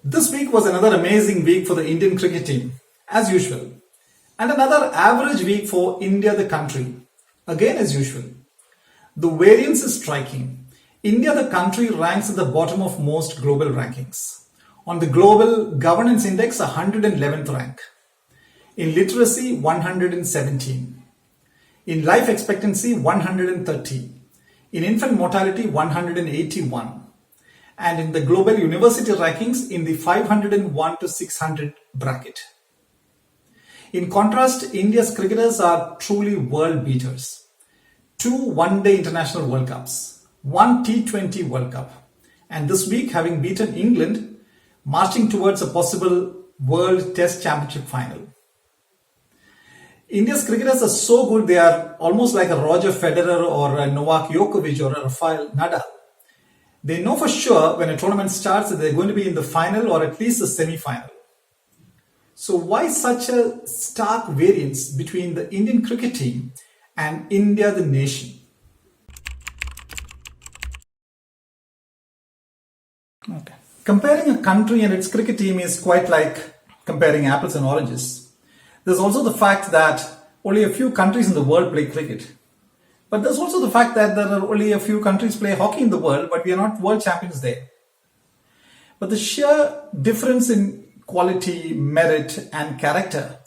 This week was another amazing week for the Indian cricket team, as usual. And another average week for India the country, again as usual. The variance is striking. India the country ranks at the bottom of most global rankings. On the Global Governance Index, 111th rank. In literacy, 117. In life expectancy, 130. In infant mortality, 181. And in the global university rankings in the 501 to 600 bracket. In contrast, India's cricketers are truly world beaters. 2 one-day international World Cups, 1 T20 World Cup, and this week having beaten England, marching towards a possible World Test Championship final. India's cricketers are so good, they are almost like a Roger Federer or a Novak Djokovic or a Rafael Nadal. They know for sure when a tournament starts that they're going to be in the final or at least the semi-final. So why such a stark variance between the Indian cricket team and India the nation? Okay. Comparing a country and its cricket team is quite like comparing apples and oranges. There's also the fact that only a few countries in the world play cricket. But there's also the fact that there are only a few countries play hockey in the world, but we are not world champions there. But the sheer difference in quality, merit and character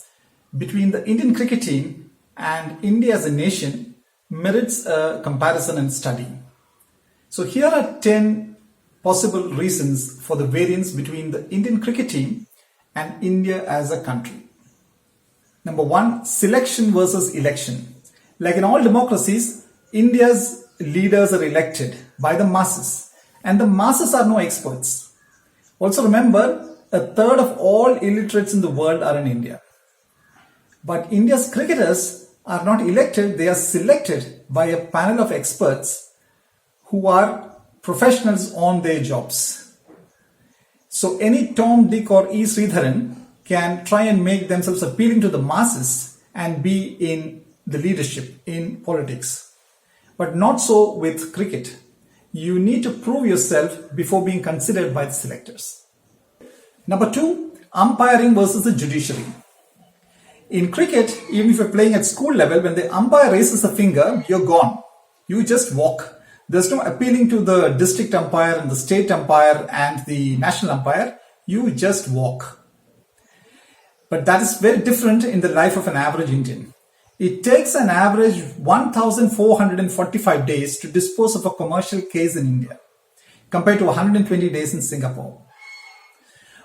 between the Indian cricket team and India as a nation merits a comparison and study. So here are 10 possible reasons for the variance between the Indian cricket team and India as a country. Number 1, selection versus election. Like in all democracies, India's leaders are elected by the masses, and the masses are no experts. Also remember, a third of all illiterates in the world are in India. But India's cricketers are not elected, they are selected by a panel of experts who are professionals on their jobs. So any Tom, Dick or E. Sridharan can try and make themselves appealing to the masses and be in the leadership in politics. But not so with cricket. You need to prove yourself before being considered by the selectors. Number 2, umpiring versus the judiciary. In cricket, even if you're playing at school level, when the umpire raises a finger, you're gone. You just walk. There's no appealing to the district umpire and the state umpire and the national umpire. You just walk. But that is very different in the life of an average Indian. It takes an average 1,445 days to dispose of a commercial case in India, compared to 120 days in Singapore.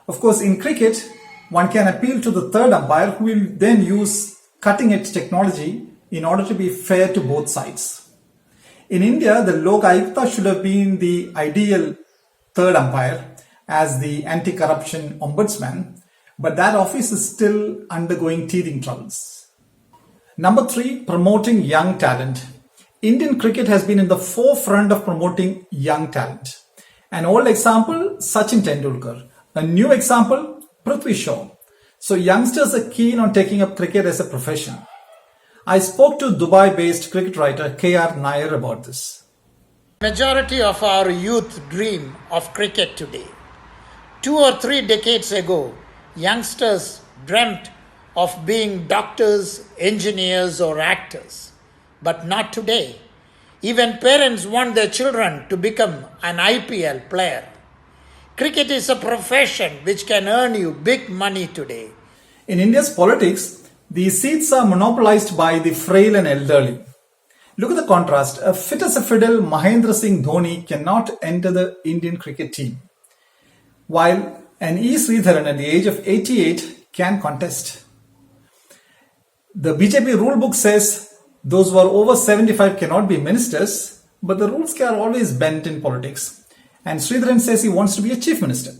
Of course, in cricket, one can appeal to the third umpire who will then use cutting-edge technology in order to be fair to both sides. In India, the Lok Ayukta should have been the ideal third umpire as the anti-corruption ombudsman, but that office is still undergoing teething troubles. Number 3, promoting young talent. Indian cricket has been in the forefront of promoting young talent. An old example, Sachin Tendulkar. A new example, Prithvi Shaw. So youngsters are keen on taking up cricket as a profession. I spoke to Dubai-based cricket writer K.R. Nair about this. Majority of our youth dream of cricket today. 2 or 3 decades ago, youngsters dreamt of being doctors, engineers or actors. But not today. Even parents want their children to become an IPL player. Cricket is a profession which can earn you big money today. In India's politics, the seats are monopolized by the frail and elderly. Look at the contrast. A fit as a fiddle Mahendra Singh Dhoni cannot enter the Indian cricket team, while an E. Sridharan at the age of 88 can contest. The BJP rule book says those who are over 75 cannot be ministers, but the rules are always bent in politics. And Sridharan says he wants to be a chief minister.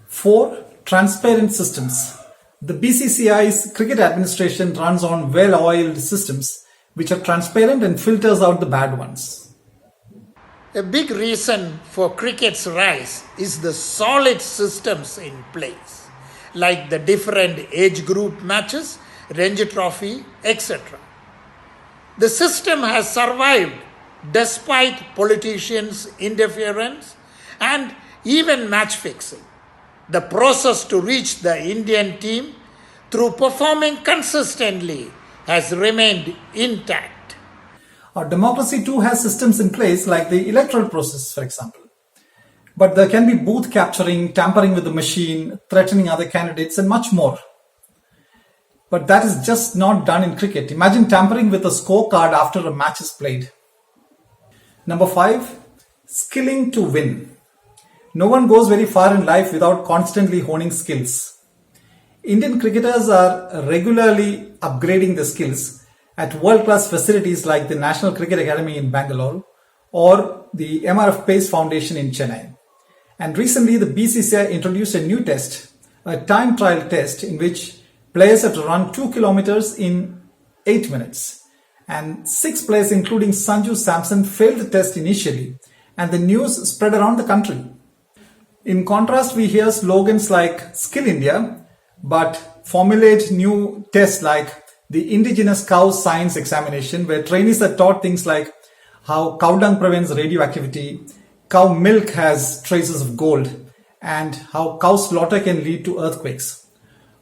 4, transparent systems. The BCCI's cricket administration runs on well-oiled systems which are transparent and filters out the bad ones. A big reason for cricket's rise is the solid systems in place, like the different age group matches, Ranji Trophy, etc. The system has survived despite politicians' interference and even match fixing. the process to reach the Indian team through performing consistently has remained intact. Our democracy too has systems in place like the electoral process, for example. But there can be booth capturing, tampering with the machine, threatening other candidates, and much more. But that is just not done in cricket. Imagine tampering with a scorecard after a match is played. Number 5, skilling to win. No one goes very far in life without constantly honing skills. Indian cricketers are regularly upgrading their skills at world-class facilities like the National Cricket Academy in Bangalore or the MRF Pace Foundation in Chennai. And recently the BCCI introduced a new test, a time trial test in which players have to run 2 kilometers in 8 minutes. And 6 players including Sanju Samson failed the test initially and the news spread around the country. In contrast, we hear slogans like Skill India but formulate new tests like the Indigenous Cow Science Examination where trainees are taught things like how cow dung prevents radioactivity, cow milk has traces of gold, and how cow slaughter can lead to earthquakes.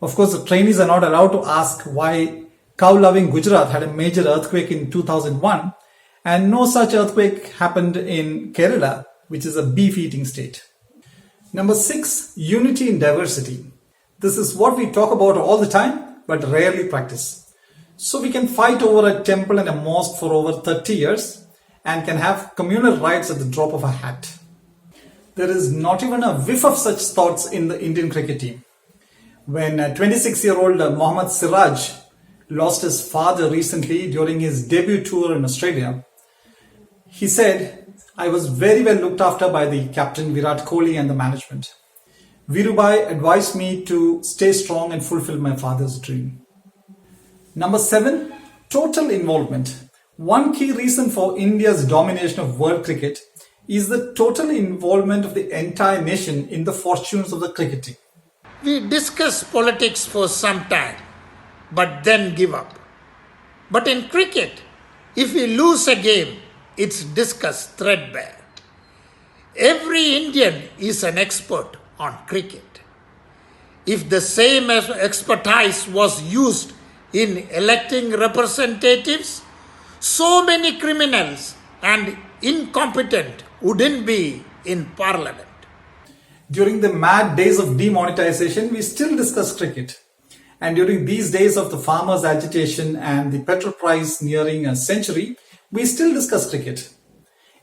Of course, the trainees are not allowed to ask why cow-loving Gujarat had a major earthquake in 2001 and no such earthquake happened in Kerala, which is a beef-eating state. Number 6, unity in diversity. This is what we talk about all the time but rarely practice. So we can fight over a temple and a mosque for over 30 years and can have communal rights at the drop of a hat. There is not even a whiff of such thoughts in the Indian cricket team. When 26-year-old Mohammad Siraj lost his father recently during his debut tour in Australia, he said, "I was very well looked after by the captain Virat Kohli and the management. Virubhai advised me to stay strong and fulfill my father's dream." Number 7, total involvement. One key reason for India's domination of world cricket is the total involvement of the entire nation in the fortunes of the cricket team. We discuss politics for some time, but then give up. But in cricket, if we lose a game, it's discussed threadbare. Every Indian is an expert on cricket. If the same expertise was used in electing representatives, so many criminals and incompetent wouldn't be in parliament. During the mad days of demonetization, we still discuss cricket. And during these days of the farmers' agitation and the petrol price nearing a century, we still discuss cricket.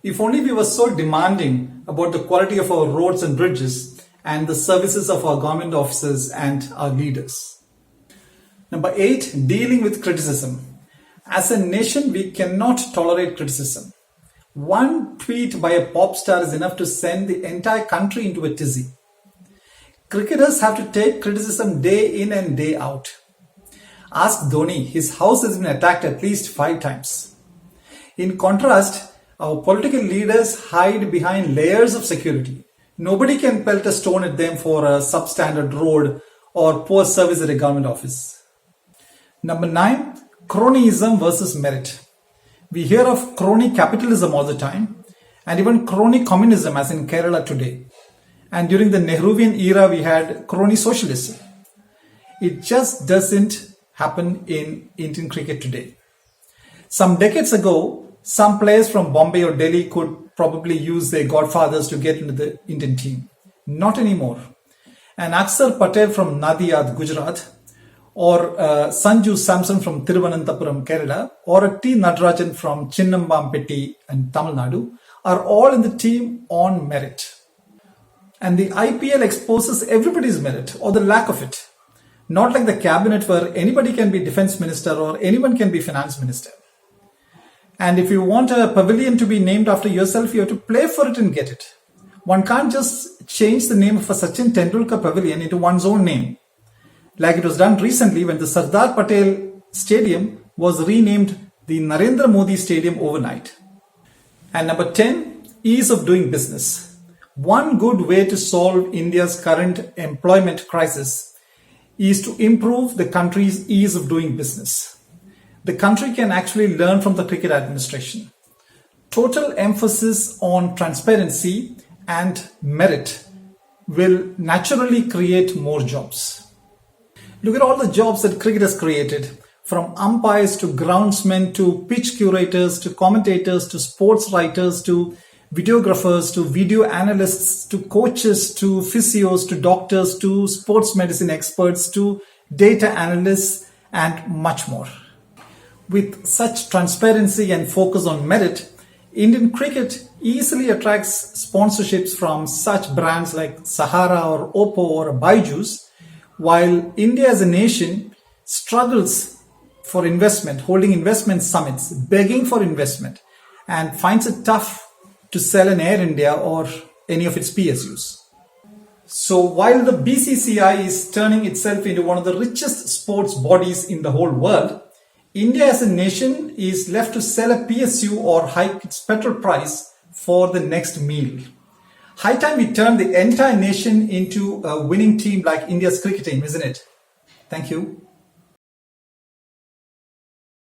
If only we were so demanding about the quality of our roads and bridges and the services of our government officers and our leaders. Number 8, dealing with criticism. As a nation, we cannot tolerate criticism. One tweet by a pop star is enough to send the entire country into a tizzy. Cricketers have to take criticism day in and day out. Ask Dhoni, his house has been attacked at least 5 times. In contrast, our political leaders hide behind layers of security. Nobody can pelt a stone at them for a substandard road or poor service at a government office. Number 9, cronyism versus merit. We hear of crony capitalism all the time and even crony communism as in Kerala today. And during the Nehruvian era, we had crony socialism. It just doesn't happen in Indian cricket today. Some decades ago, some players from Bombay or Delhi could probably use their godfathers to get into the Indian team. Not anymore. An Aksar Patel from Nadiad, Gujarat, or Sanju Samson from Thiruvananthapuram, Kerala, or a T. Natarajan from Chinnambampeti and Tamil Nadu are all in the team on merit. And the IPL exposes everybody's merit or the lack of it. Not like the cabinet where anybody can be defense minister or anyone can be finance minister. And if you want a pavilion to be named after yourself, you have to play for it and get it. One can't just change the name of a Sachin Tendulkar pavilion into one's own name. Like it was done recently when the Sardar Patel Stadium was renamed the Narendra Modi Stadium overnight. And number 10, ease of doing business. One good way to solve India's current employment crisis is to improve the country's ease of doing business. The country can actually learn from the cricket administration. Total emphasis on transparency and merit will naturally create more jobs. Look at all the jobs that cricket has created, from umpires to groundsmen to pitch curators to commentators to sports writers to videographers to video analysts to coaches to physios to doctors to sports medicine experts to data analysts and much more. With such transparency and focus on merit, Indian cricket easily attracts sponsorships from such brands like Sahara or Oppo or Byju's, while India as a nation struggles for investment, holding investment summits, begging for investment, and finds it tough to sell an Air India or any of its PSUs. So while the BCCI is turning itself into one of the richest sports bodies in the whole world, India as a nation is left to sell a PSU or hike its petrol price for the next meal. High time we turn the entire nation into a winning team like India's cricket team, isn't it? Thank you.